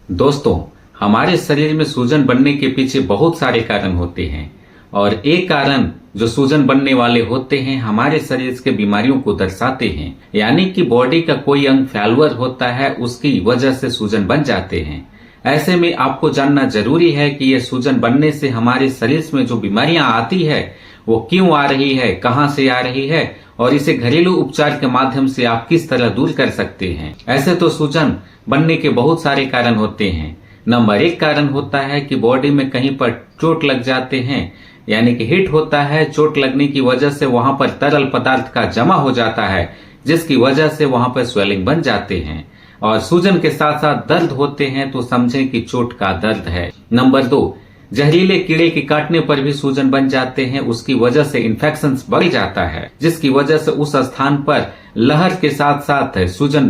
दोस्तों, हमारे शरीर में सूजन बनने के पीछे बहुत सारे कारण होते हैं और एक कारण जो सूजन बनने वाले होते हैं हमारे शरीर के बीमारियों को दर्शाते हैं। यानी कि बॉडी का कोई अंग फेल्युअर होता है, उसकी वजह से सूजन बन जाते हैं। ऐसे में आपको जानना जरूरी है कि यह सूजन बनने से हमारे शरीर में जो बीमारियां आती है वो क्यों आ रही है, कहां से आ रही है और इसे घरेलू उपचार के माध्यम से आप किस तरह दूर कर सकते हैं। ऐसे तो सूजन बनने के बहुत सारे कारण होते हैं। नंबर 1 कारण होता है कि बॉडी में कहीं पर चोट लग जाते हैं, यानी कि हिट होता है। चोट लगने की वजह से वहां पर तरल पदार्थ का जमा हो जाता है, जिसकी वजह से वहां पर स्वेलिंग बन जाते हैं और सूजन के साथ साथ दर्द होते हैं, तो समझें कि चोट का दर्द है। नंबर 2, जहरीले कीड़े के काटने पर भी सूजन बन जाते हैं। उसकी वजह से इन्फेक्शन बढ़ जाता है, जिसकी वजह से उस स्थान पर लहर के साथ साथ सूजन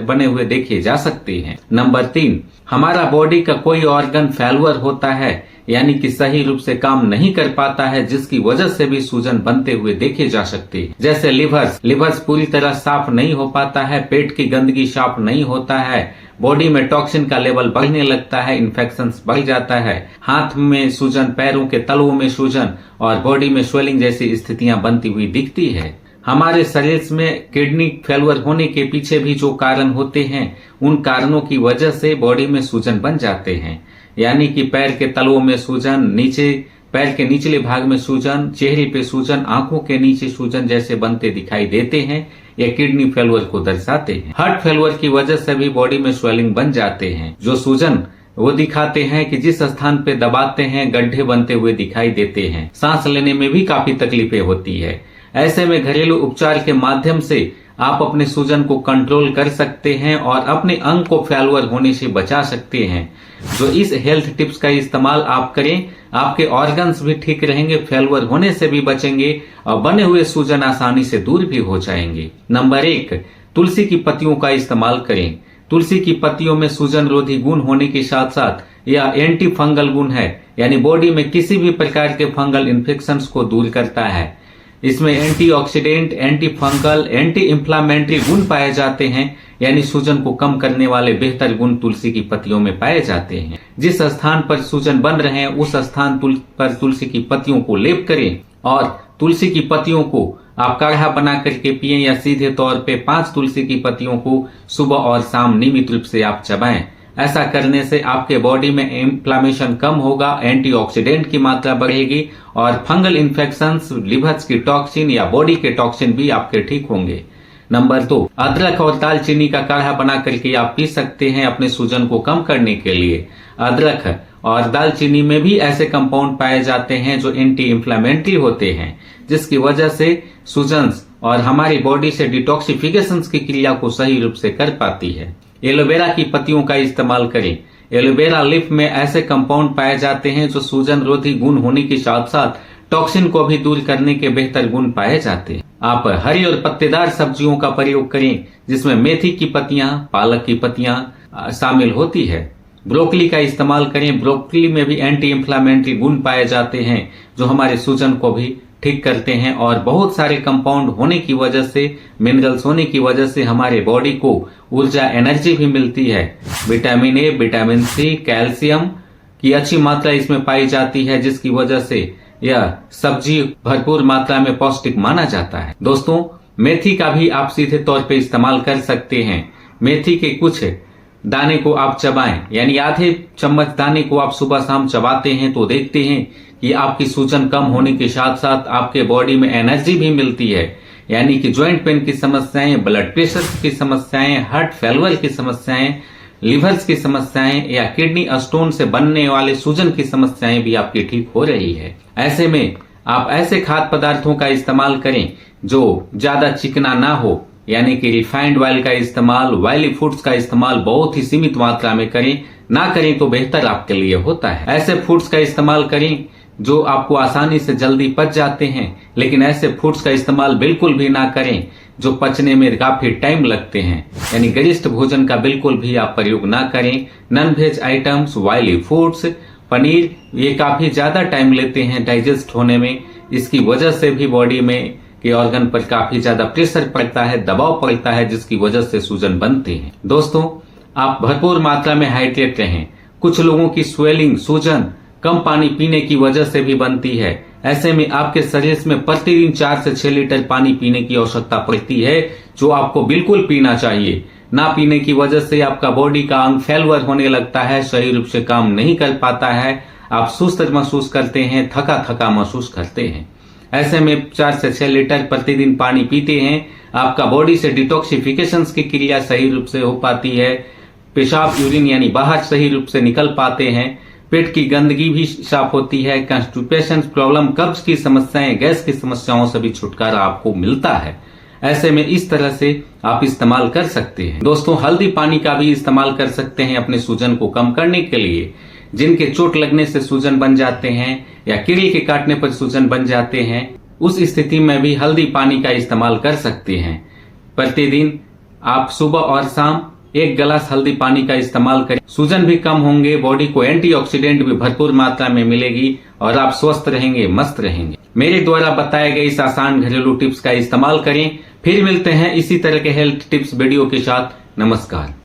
बने हुए देखे जा सकते हैं। नंबर 3, हमारा बॉडी का कोई ऑर्गन फेल्युअर होता है, यानी कि सही रूप से काम नहीं कर पाता है, जिसकी वजह से भी सूजन बनते हुए देखे जा सकते हैं। जैसे लिवर्स पूरी तरह साफ नहीं हो पाता है, पेट की गंदगी साफ नहीं होता है, बॉडी में टॉक्सिन का लेवल बढ़ने लगता है, इन्फेक्शन बढ़ जाता है, हाथ में सूजन, पैरों के तलवों में सूजन और बॉडी में स्वेलिंग जैसी स्थितियां बनती हुई दिखती है। हमारे शरीर में किडनी फेल्युअर होने के पीछे भी जो कारण होते हैं, उन कारणों की वजह से बॉडी में सूजन बन जाते हैं। यानी कि पैर के तलवों में सूजन, पैर के निचले भाग में सूजन, चेहरे पे सूजन, आंखों के नीचे सूजन जैसे बनते दिखाई देते हैं। यह किडनी फेल्युअर को दर्शाते हैं। हार्ट फेल्युअर की वजह से भी बॉडी में स्वेलिंग बन जाते हैं। जो सूजन वो दिखाते हैं कि जिस स्थान पे दबाते हैं गड्ढे बनते हुए दिखाई देते हैं। सांस लेने में भी काफी तकलीफें होती है। ऐसे में घरेलू उपचार के माध्यम से आप अपने सूजन को कंट्रोल कर सकते हैं और अपने अंग को फेल्युअर होने से बचा सकते हैं। जो इस हेल्थ टिप्स का इस्तेमाल आप करें, आपके ऑर्गन्स भी ठीक रहेंगे, फेल्युअर होने से भी बचेंगे और बने हुए सूजन आसानी से दूर भी हो जाएंगे। नंबर 1, तुलसी की पत्तियों का इस्तेमाल करें। तुलसी की पत्तियों में सूजन रोधी गुण होने के साथ साथ यह एंटी फंगल गुण है, यानी बॉडी में किसी भी प्रकार के फंगल इन्फेक्शंस को दूर करता है। इसमें antioxidant, anti fungal, anti inflammatory गुण पाए जाते हैं, यानी सूजन को कम करने वाले बेहतर गुण तुलसी की पत्तियों में पाए जाते हैं। जिस स्थान पर सूजन बन रहे हैं उस स्थान पर तुलसी की पत्तियों को लेप करें और तुलसी की पत्तियों को आप काढ़ा बना करके पिएं या सीधे तौर पे 5 तुलसी की पत्तियों को सुबह और शाम नियमित रूप से आप चबाएं। ऐसा करने से आपके बॉडी में इन्फ्लामेशन कम होगा, एंटीऑक्सीडेंट की मात्रा बढ़ेगी और फंगल इन्फेक्शंस, लिवर्स की टॉक्सिन या बॉडी के टॉक्सिन भी आपके ठीक होंगे। नंबर 2, अदरक और दालचीनी का काढ़ा बना करके आप पी सकते हैं अपने सूजन को कम करने के लिए। अदरक और दालचीनी में भी ऐसे कंपाउंड पाए जाते हैं जो एंटी इंफ्लेमेटरी होते हैं, जिसकी वजह से सूजन और हमारी बॉडी से डिटॉक्सिफिकेशन की क्रिया को सही रूप से कर पाती है। एलोवेरा की पत्तियों का इस्तेमाल करें। एलोवेरा लीफ में ऐसे कंपाउंड पाए जाते हैं जो सूजन रोधी गुण होने के साथ साथ टॉक्सिन को भी दूर करने के बेहतर गुण पाए जाते हैं। आप हरी और पत्तेदार सब्जियों का प्रयोग करें, जिसमें मेथी की पत्तियां, पालक की पत्तियां शामिल होती है। ब्रोकली का इस्तेमाल करें। ब्रोकली में भी एंटी इंफ्लेमेटरी गुण पाए जाते हैं जो हमारे सूजन को भी ठीक करते हैं और बहुत सारे कंपाउंड होने की वजह से, मिनरल्स होने की वजह से हमारे बॉडी को ऊर्जा, एनर्जी भी मिलती है। Vitamin A, vitamin C, calcium की अच्छी मात्रा इसमें पाई जाती है, जिसकी वजह से यह सब्जी भरपूर मात्रा में पौष्टिक माना जाता है। दोस्तों, मेथी का भी आप सीधे तौर पे इस्तेमाल कर सकते हैं। मेथी के कुछ दाने को आप चबाएं, यानी आधे चम्मच दाने को आप सुबह शाम चबाते हैं तो देखते हैं कि आपकी सूजन कम होने के साथ साथ आपके बॉडी में एनर्जी भी मिलती है। यानी कि ज्वाइंट पेन की समस्याएं, ब्लड प्रेशर की समस्याएं, हार्ट फेल्युअर की समस्याएं, लिवर्स की समस्याएं या किडनी स्टोन से बनने वाले सूजन की समस्याएं भी आपकी ठीक हो रही है। ऐसे में आप ऐसे खाद्य पदार्थों का इस्तेमाल करें जो ज्यादा चिकना ना हो, यानी कि रिफाइंड ऑयल का इस्तेमाल, ऑयली फूड्स का इस्तेमाल बहुत ही सीमित मात्रा में करें। ना करें तो बेहतर आपके लिए होता है। ऐसे फूड्स का इस्तेमाल करें जो आपको आसानी से जल्दी पच जाते हैं, लेकिन ऐसे फूड्स का इस्तेमाल बिल्कुल भी ना करें जो पचने में काफी टाइम लगते हैं। यानी गरिष्ठ भोजन का बिल्कुल भी आप प्रयोग ना करें। Non veg items, oily foods, paneer, ये काफी ज्यादा टाइम लेते हैं डाइजेस्ट होने में। इसकी वजह से भी बॉडी में के ऑर्गन पर काफी ज्यादा प्रेशर पड़ता है, दबाव पड़ता है, जिसकी वजह से सूजन बनते हैं। दोस्तों, आप भरपूर मात्रा में हाइड्रेट रहें। कुछ लोगों की स्वेलिंग, सूजन कम पानी पीने की वजह से भी बनती है। ऐसे में आपके शरीर में प्रतिदिन 4 से 6 लीटर पानी पीने की आवश्यकता पड़ती है, जो आपको बिल्कुल पीना चाहिए। ना पीने की वजह से आपका बॉडी का अंग फेलवर होने लगता है, सही रूप से काम नहीं कर पाता है, आप सुस्त महसूस करते हैं, थका थका महसूस करते हैं। ऐसे में 4 से 6 लीटर प्रतिदिन पानी पीते हैं, आपका बॉडी से डिटॉक्सिफिकेशन की क्रिया सही रूप से हो पाती है, पेशाब यूरिन यानी बाहर सही रूप से निकल पाते हैं, पेट की गंदगी भी साफ होती है, कॉन्स्टिपेशन प्रॉब्लम, कब्ज की समस्याएं, गैस की समस्याओं से भी छुटकारा आपको मिलता है। ऐसे में इस तरह से आप इस्तेमाल कर सकते हैं। दोस्तों, हल्दी पानी का भी इस्तेमाल कर सकते हैं अपने सूजन को कम करने के लिए। जिनके चोट लगने से सूजन बन जाते हैं या कीड़े के काटने पर सूजन बन जाते हैं, उस स्थिति में भी हल्दी पानी का इस्तेमाल कर सकते हैं। प्रतिदिन आप सुबह और शाम 1 गिलास हल्दी पानी का इस्तेमाल करें, सूजन भी कम होंगे, बॉडी को एंटीऑक्सीडेंट भी भरपूर मात्रा में मिलेगी और आप स्वस्थ रहेंगे, मस्त रहेंगे। मेरे द्वारा बताए गए इस आसान घरेलू टिप्स का इस्तेमाल करें। फिर मिलते हैं इसी तरह के हेल्थ टिप्स वीडियो के साथ। नमस्कार।